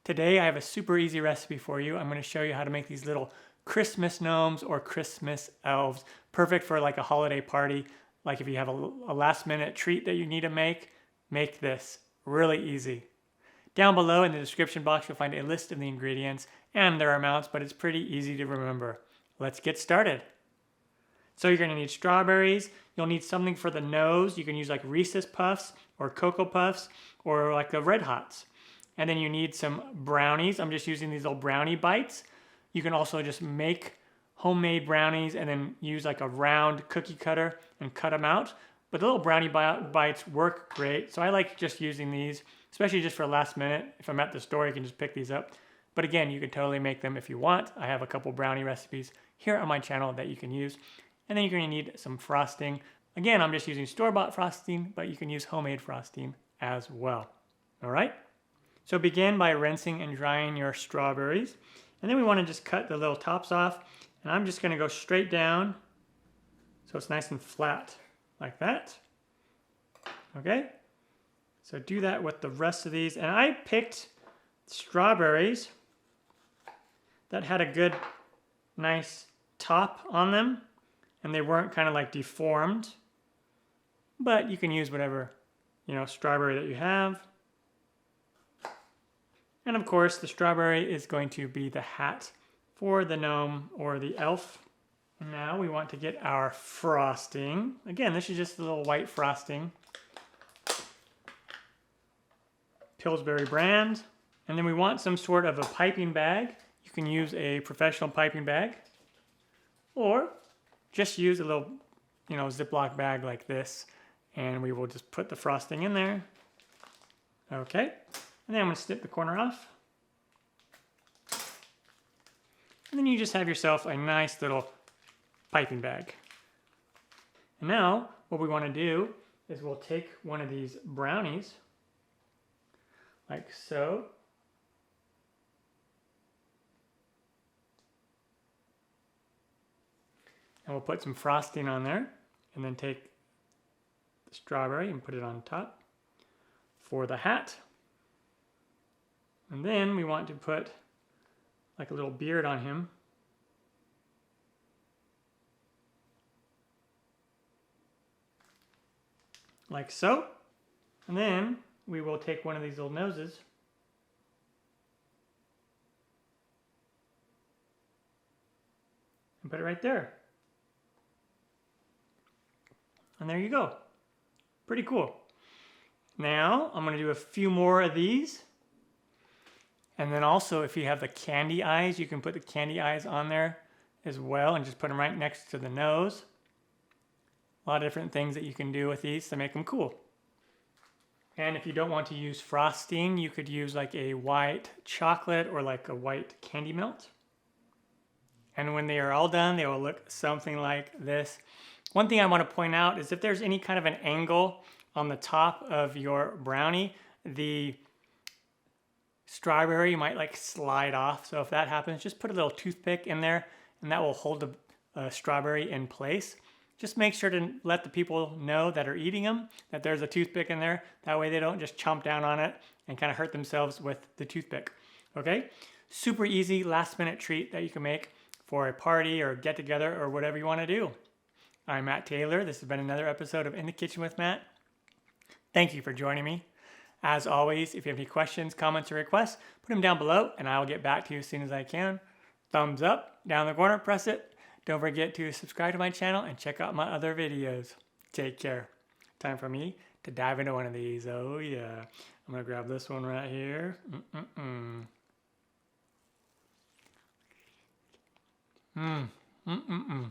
Today I have a super easy recipe for you. I'm going to show you how to make these little Christmas gnomes or Christmas elves. Perfect for like a holiday party. Like if you have a last minute treat that you need to make this. Really easy. Down below in the description box you'll find a list of the ingredients and their amounts, but it's pretty easy to remember. Let's get started. So you're going to need strawberries. You'll need something for the nose. You can use like Reese's Puffs or Cocoa Puffs or like the Red Hots. And then you need some brownies. I'm just using these little brownie bites. You can also just make homemade brownies and then use like a round cookie cutter and cut them out. But the little brownie bites work great. So I like just using these, especially just for last minute. If I'm at the store, you can just pick these up. But again, you can totally make them if you want. I have a couple brownie recipes here on my channel that you can use. And then you're going to need some frosting. Again, I'm just using store-bought frosting, but you can use homemade frosting as well. All right? So begin by rinsing and drying your strawberries. And then we want to just cut the little tops off. And I'm just going to go straight down so it's nice and flat like that. Okay? So do that with the rest of these. And I picked strawberries that had a good, nice top on them. And they weren't kind of like deformed. But you can use whatever, strawberry that you have. And of course, the strawberry is going to be the hat for the gnome or the elf. And now we want to get our frosting. Again, this is just a little white frosting. Pillsbury brand. And then we want some sort of a piping bag. You can use a professional piping bag. Or just use a little, Ziploc bag like this. And we will just put the frosting in there. Okay. And then I'm going to snip the corner off. And then you just have yourself a nice little piping bag. And now what we want to do is we'll take one of these brownies, like so. And we'll put some frosting on there. And then take the strawberry and put it on top for the hat. And then we want to put like a little beard on him. Like so. And then we will take one of these little noses and put it right there. And there you go. Pretty cool. Now I'm going to do a few more of these. And then also, if you have the candy eyes, you can put the candy eyes on there as well and just put them right next to the nose. A lot of different things that you can do with these to make them cool. And if you don't want to use frosting, you could use like a white chocolate or like a white candy melt. And when they are all done, they will look something like this. One thing I want to point out is if there's any kind of an angle on the top of your brownie, the strawberry might like slide off. So if that happens, just put a little toothpick in there and that will hold the strawberry in place. Just make sure to let the people know that are eating them that there's a toothpick in there. That way they don't just chomp down on it and kind of hurt themselves with the toothpick. Okay? Super easy last minute treat that you can make for a party or get together or whatever you want to do. I'm Matt Taylor. This has been another episode of In the Kitchen with Matt. Thank you for joining me. As always, if you have any questions, comments, or requests, put them down below and I will get back to you as soon as I can. Thumbs up, down the corner, press it. Don't forget to subscribe to my channel and check out my other videos. Take care. Time for me to dive into one of these. Oh yeah. I'm going to grab this one right here. Mmm.